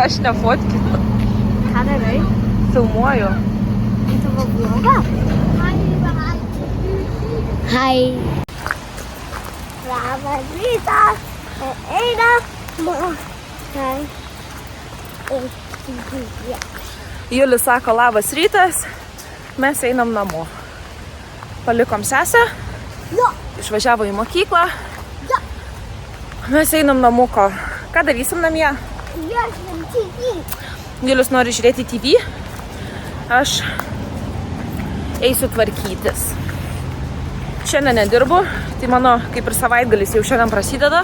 Aš nefotkinu. Ką darai? Filmuoju. Į tavo blogą? Hai. Labas rytas. Einam. Julius sako labas rytas. Mes einam namo. Palikom sesę. Jo. Išvažiavo į mokyklą. Jo. Mes einam namuko. Ką darysim namie? Žiūrėsim TV. Julius nori žiūrėti TV. Aš eisiu tvarkytis. Šiandien nedirbu. Tai mano kaip ir savaitgalis jau šiandien prasideda.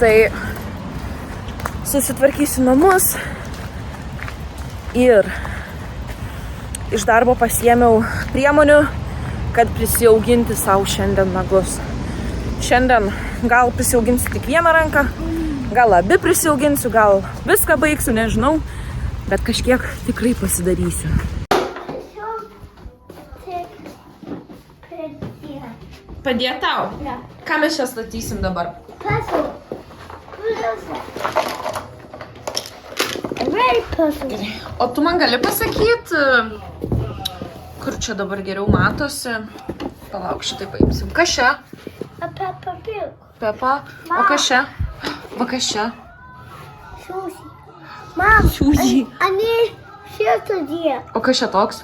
Tai susitvarkysiu namus. Ir iš darbo pasiėmiau priemonių, kad prisiauginti savo šiandien nagus. Šiandien gal prisiauginsiu tik vieną ranką, gal abi prisiauginsiu, gal viską baigsiu, nežinau, bet kažkiek tikrai pasidarysiu. Padėt tau? Ne. Ką mes čia statysim dabar? Puzzle. Very puzzle. O tu man gali pasakyti, kur čia dabar geriau matosi? Palauk, šitai paimsim. Kas čia? A Peppa Pig. Pepa. O kas čia? Va kas čia? Susie. Mom. Susie. I need filter here. O kas čia toks?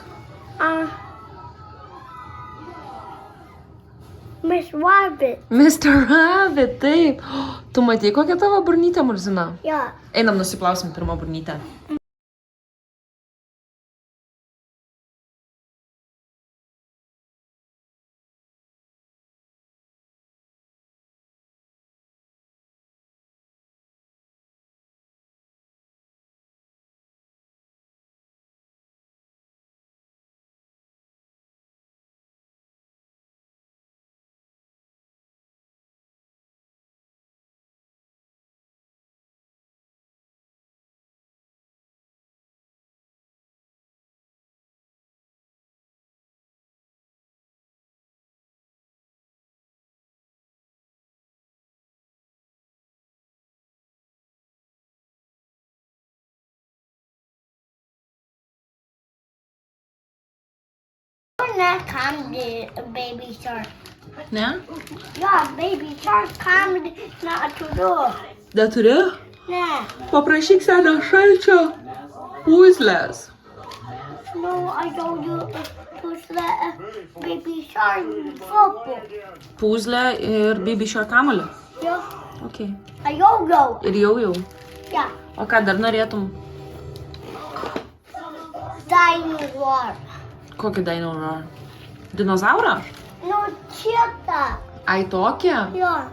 Miss Rabbit. Mr. Rabbit, taip. Tu matei, kokia tavo burnytė, Murzina? Jo. Einam nusiplausim pirmą burnytę. Not comedy, baby shark. Ne? Yeah, baby shark comedy, not to do. Neturi? Nah. Paprašyk senio šalčio. Puzlės. No, I don't do push that baby shark football. Puzlė ir baby shark kamuolį. Yeah. Ok. A yo-yo. Ir jau. Yeah. O ką dar norėtum? Dinosaur. Kokį dinosaurą? Dinozaurą? No, cheetah. Ai tokią? Yeah.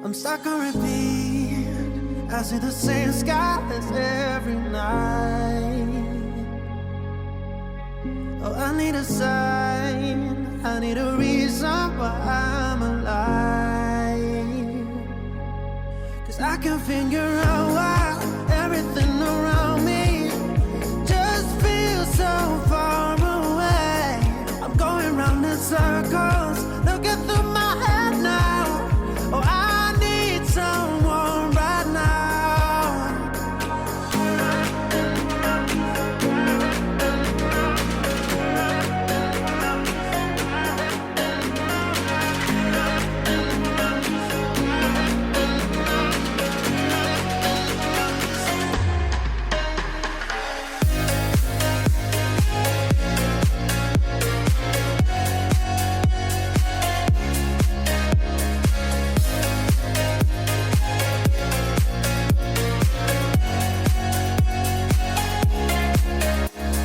I'm stuck on repeat. I see the same skies every night. Oh, I need a sign. I need a reason why I'm alive. 'Cause I can figure out why everything around me just feels so far away. I'm going round in circles, looking through my head now. Oh, I need someone right now.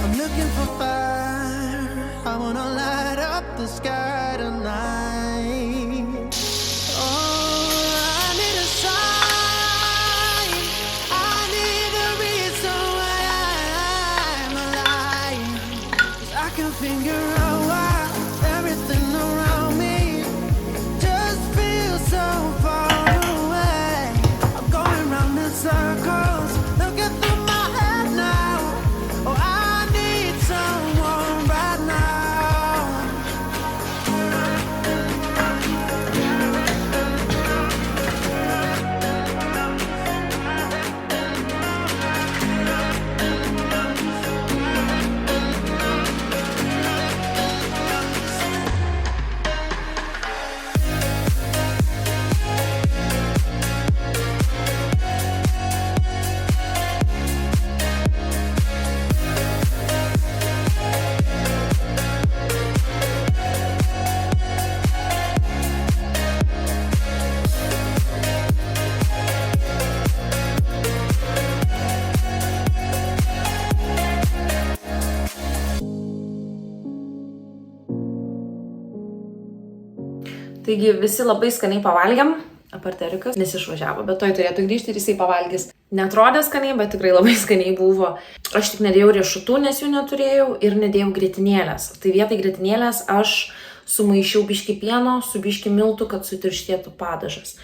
I'm looking for fire. I wanna light up the sky tonight. Oh, I need a sign. I need a reason why I'm alive. 'Cause I can figure out why everything around me just feels so far away. I'm going round in circles, looking through my head now. Oh, I need someone right now. Taigi visi labai skaniai pavalgėm, apart Erikas, nes išvažiavo, bet toj turėtų grįžti ir jisai pavalgys. Netrodė skaniai, bet tikrai labai skaniai buvo. Aš tik nedėjau riešutų, nes jų neturėjau, ir nedėjau grietinėlės. Tai vietoj grietinėlės aš sumaišiau biškį pieno su biškį miltų, kad sutirštėtų padažas.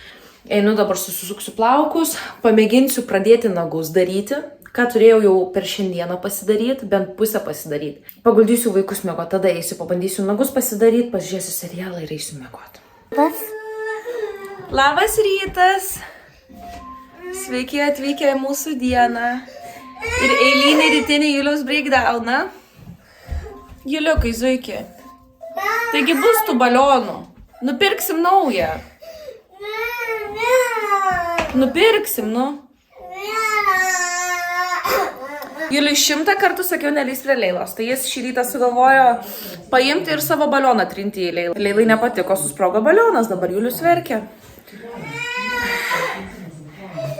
Einu dabar susisuksiu plaukus, pamėginsiu pradėti nagus daryti, ką turėjau jau per šiandieną pasidaryti, bent pusę pasidaryti. Paguldysiu vaikus miegoti, tada eisiu, pabandysiu nagus pasidaryti, pasižiūrėsiu serialą ir eisiu miegoti. Labas rytas! Sveiki atvykę į mūsų dieną. Ir eilinį rytinį Juliaus breakdowną. Juliukai, zuiki. Taigi bus tų balionų. Nupirksim naują. Nupirksim, nu. Juliui 100 kartų sakiau nelįst prie Leilos, tai jis šį rytą sugalvojo paimti ir savo balioną trinti į Leilą. Leilai nepatiko, susprogo balionas, dabar Julius verkia.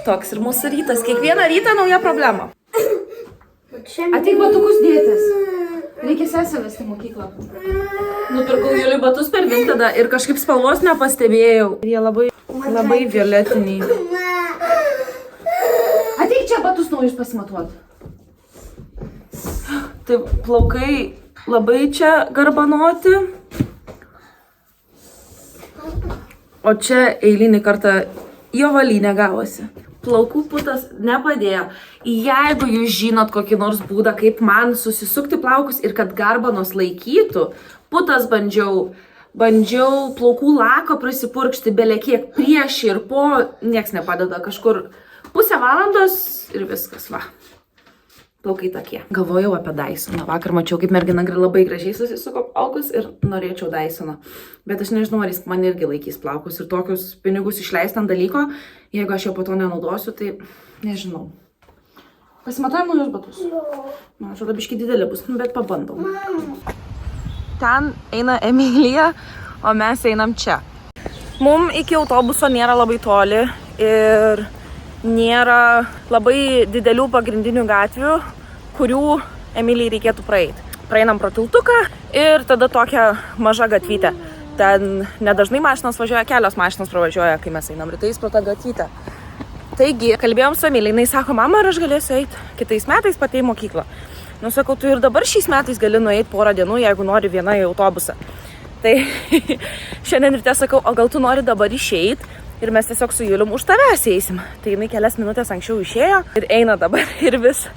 Toks ir mūsų rytas, kiekvieną rytą nauja problema. Ateik batukus dėtis. Reikia sesę vesti į mokyklą. Nupirkau Juliui batus per Vintedą ir kažkaip spalvos nepastebėjau. Jie labai violetiniai. Ateik čia batus naujus pasimatuoti. Tai plaukai labai čia garbanoti. O čia eilinį kartą jovalynė gavosi. Plaukų putas nepadėjo. Jeigu jūs žinot kokį nors būdą, kaip man susisukti plaukus ir kad garbanos laikytų, putas bandžiau plaukų lako prisipurkšti belekiek prieš ir po, nieks nepadeda, kažkur pusę valandos ir viskas, va. Plaukai tokie. Galvojau apie Dysoną. Vakar mačiau, kaip mergina labai gražiai susisuko plaukus ir norėčiau Dysoną. Bet aš nežinau, ar jis man irgi laikys plaukus ir tokius pinigus išleisti ant dalyko. Jeigu aš jo po to nenaudosiu, tai nežinau. Pasimatuojam naujus batus? Man atrodo, biškį didelė bus, bet pabandom. Ten eina Emilija, o mes einam čia. Mum iki autobuso nėra labai toli ir nėra labai didelių pagrindinių gatvių, kurių Emilijai reikėtų praeiti. Praeinam pro tiltuką ir tada tokia maža gatvytė. Ten nedažnai mašinos važiuoja, kelios mašinos pravažiuoja, kai mes einam rytais pro tą gatvytę. Taigi, kalbėjom su Emilijai, jinai sako, mama, ar aš galėsiu eiti kitais metais pati į mokyklą. Nu, sakau, tu ir dabar šiais metais gali nueiti porą dienų, jeigu nori vieną į autobusą. Tai šiandien ryte sakau, o gal tu nori dabar išeiti? Ir mes tiesiog su Julium už tavęs eisim. Tai jinai kelias minutės anksčiau išėjo ir eina dabar ir vis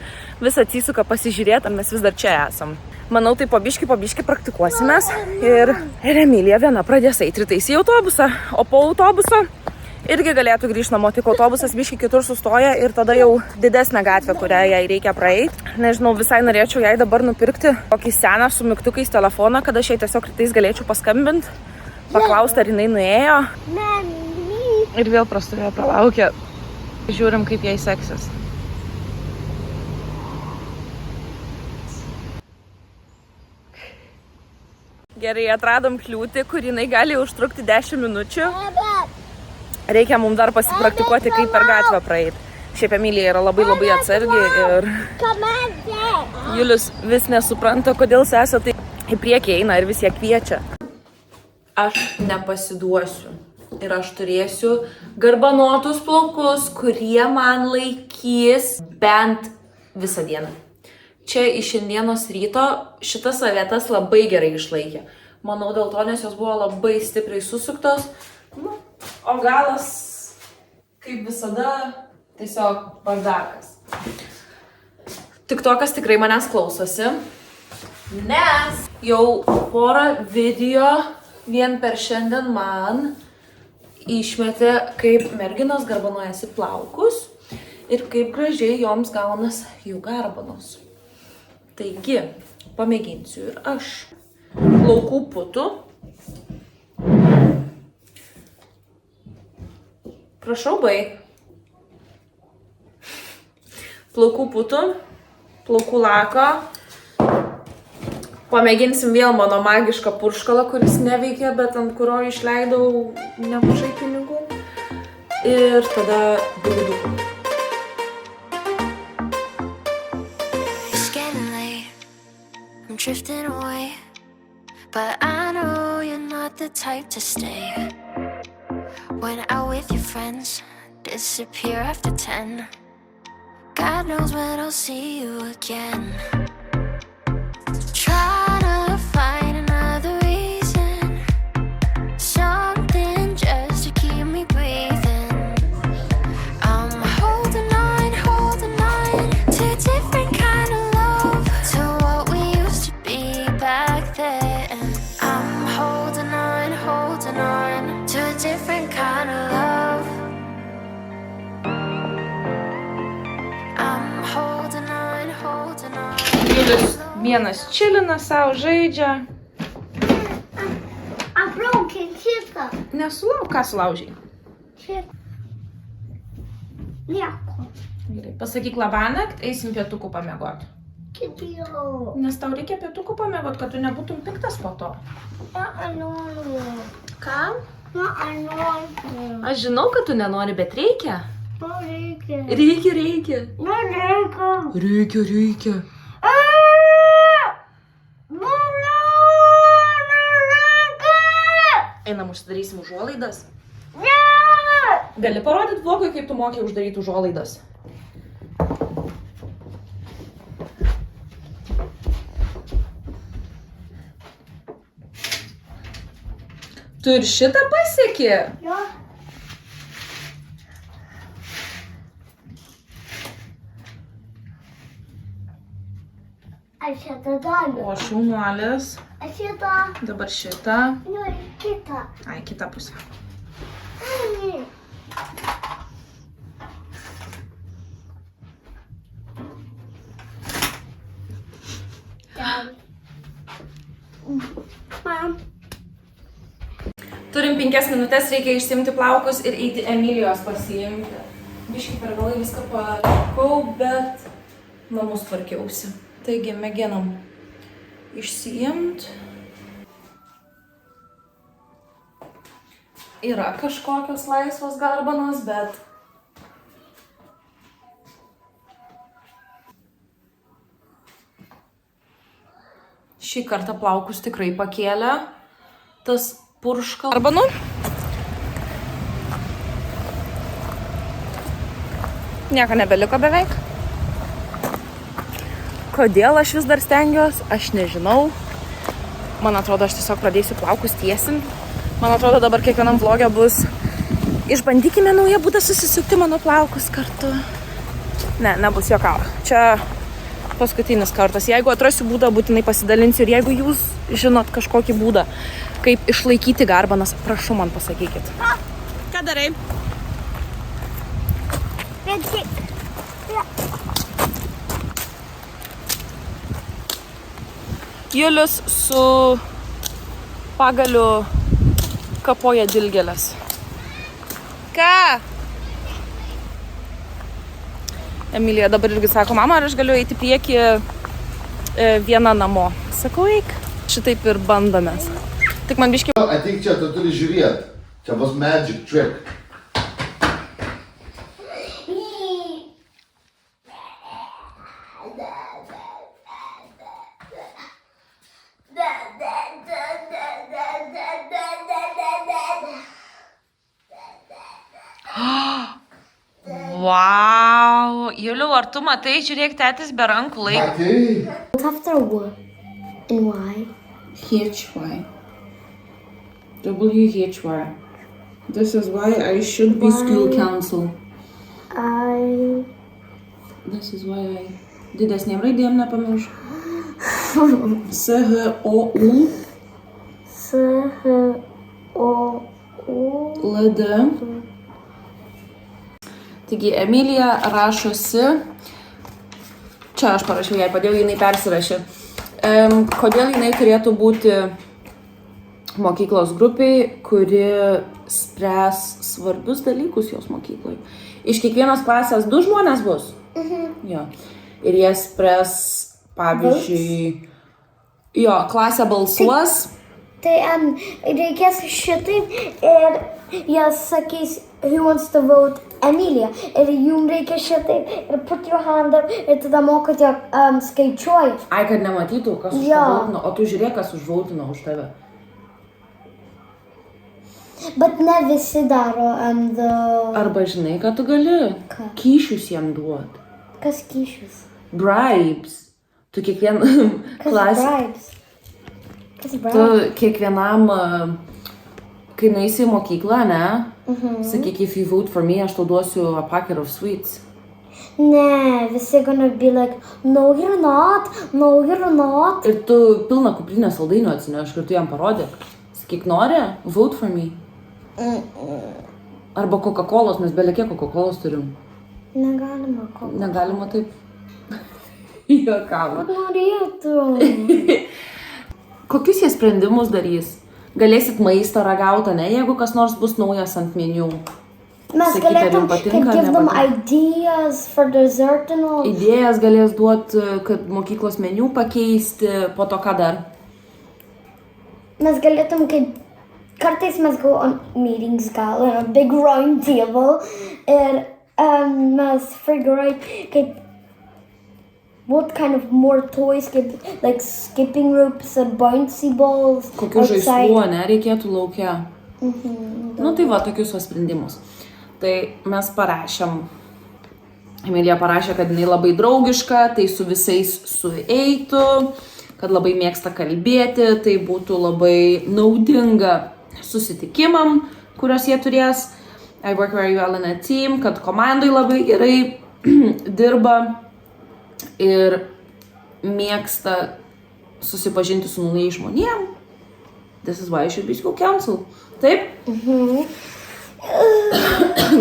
atsisuka pasižiūrėti, ar mes vis dar čia esam. Manau, tai po biškį praktikuosimės ir Emilija viena pradės eiti rytais į autobusą, o po autobuso irgi galėtų grįžti namo, tik autobusas biškį kitur sustoja ir tada jau didesnė gatvė, kurią jai reikia praeiti. Nežinau, visai norėčiau jai dabar nupirkti kokį seną su mygtukais telefoną, kad aš jai tiesiog rytais galėčiau paskambinti, paklausti, ar jinai nuėjo. Ir vėl prastovėjo, pralaukė. Žiūrim, kaip jai seksis. Gerai, atradom kliūtį, kur jinai gali užtrukti 10 minučių. Reikia mums dar pasipraktikuoti, kaip per gatvę praeiti. Šiaip Emilija yra labai atsargi ir Julius vis nesupranta, kodėl sesė tai į priekį eina ir vis ją kviečia. Aš nepasiduosiu. Ir aš turėsiu garbanotus plaukus, kurie man laikys bent visą dieną. Čia iš šiandienos ryto šitas savietas labai gerai išlaikė. Manau, dėl to, nes jos buvo labai stipriai susuktos. Nu, o galas, kaip visada, tiesiog bardakas. TikTokas tikrai manęs klausosi, nes jau porą video vien per šiandien man išmetė, kaip merginos garbanuojasi plaukus ir kaip gražiai joms gaunas jų garbanos. Taigi, pamėginsiu ir aš. Plaukų putų. Prašau, baig. Plaukų putų, plaukų lako. Pamėginsim vėl mano magišką purškalą, kuris neveikia, bet ant kurio išleidau nemažai pinigų. Ir tada bilidukų. Drifting away, but I know you're not the type to stay. When out with your friends, disappear after 10. God knows when I'll see you again. Trying to find another reason, something just to keep me breathing. I'm holding on to a different kind of love, to what we used to be back then. I'm holding on to a different kind of love. I'm holding on. Julius vienas čilina savo, žaidžia. I broke it, šitą. Ką sulaužiai? Šitą. Nieko. Gerai, pasakyk labanakt, eisim pietukų pamiegoti. Kitijau. Nes tau reikia pietukų pamiegoti, kad tu nebūtum piktas po to. Nenoriu. Ką? Nenoriu. Aš žinau, kad tu nenori, bet reikia. Reikia. Reikia. Nereikia. Reikia. Einam, užsidarysim užuolaidas. Ne! Gali parodyti vlogui, kaip tu mokė uždaryti užuolaidas. Tu ir šitą pasiekė? Jo. Aš šitą daliu. O šaunuolis. Aš šitą. Dabar šitą. Nu, kitą. Ai, kitą pusę. Ai. Mam. Turim 5 minutės, reikia išsiimti plaukus ir eiti Emilijos pasiimti. Biškai per vėlai viską palikau, bet namus tvarkiausi. Taigi, mėginam išsiimti. Yra kažkokios laisvos garbanos, bet šį kartą plaukus tikrai pakėlė tas purškal. Garbanų? Nieko nebeliko beveik. Kodėl aš vis dar stengiuosi, aš nežinau. Man atrodo, aš tiesiog pradėsiu plaukus tiesinti. Man atrodo, dabar kiekvienam vlogė bus išbandykime naują būdą susisukti mano plaukus kartu. Ne, nebus jokau. Čia paskutinis kartas. Jeigu atrasiu būdą, būtinai pasidalinsiu. Ir jeigu jūs žinot kažkokį būdą, kaip išlaikyti garbanas, prašau man pasakykit. Ką darai? Julius su pagaliu kapoja dilgėles. Ką? Emilija dabar irgi sako, mama, ar aš galiu eiti priekį viena namo. Sakau, eik. Šitaip ir bandomės. Tik man biškiai... Ateik čia, tu turi žiūrėti. Čia bus magic trick. Wow, Juliau, ar tu matai, žiūrėk, tėtis be rankų laiko. Matai? After what and why? HY. WHY. This is why I should be school counsel. This is why I... Didesnėm raidėm nepamiršau. SHOU. LD. Taigi, Emilija rašosi, čia aš parašiau jai, padėjau, jinai persirašė. Kodėl jinai turėtų būti mokyklos grupiai, kuri spręs svarbius dalykus jos mokyklai. Iš kiekvienos klasės 2 žmonės bus. Jo. Ir jie spręs, pavyzdžiui, jo, klasė balsuos. Tai reikės šitaip ir jie sakys, who wants to vote Emilia. Ir jums reikia šitaip ir put your hand up ir tada mokote skaičiuoji. Ai, kad nematytų, kas užvautino, o tu žiūrėk, kas užvautino už tave. Bet ne visi daro Arba žinai, ką tu gali? Ką? Kyšius jam duot. Kas kyšius? Bribes. Tu kiekvien Kas bribes? Kas Tu bribes? kiekvienam, kai nueisi į mokyklą, ne? Sakyk, if you vote for me, aš tau duosiu a packet of sweets. Ne, visi gonna be like, no you're not, no you're not. Ir tu pilną kuprinę saldainių atsinešk ir tu jam parodyk. Sakyk, nori? Vote for me. Arba Coca-Colos, mes belekiek Coca-Colos turim. Negalima ko. Negalima taip. Juokavo. Norėtum. Kokius jie sprendimus darys? Galėsit maistą ragauti, ne? Jeigu kas nors bus naujas ant meniu. Mes Sakyt, ar galėtum jum patinka, ar give them nepatinka. ideas for dessert and all. Idėjas galės duoti, kad mokyklos meniu pakeisti, po to ką dar. Mes galėtum kartais mes go on meetings gal on a big round table ir mes figure out what kind of more toys like skipping ropes and bouncy balls Kokių žaislų, ne, reikėtų laukia. Nu tai va, tokius va sprendimus. Tai mes parašėm, Emilija parašė, kad jinai labai draugiška, tai su visais sueitų, kad labai mėgsta kalbėti, tai būtų labai naudinga susitikimam, kuriuos jie turės. I work very well in a team, kad komandai labai gerai dirba ir mėgsta susipažinti su naujais žmonėm. This is why I should be school council. Taip?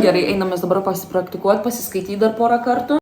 Gerai, einam mes dabar pasipraktikuoti, pasiskaityti dar porą kartų.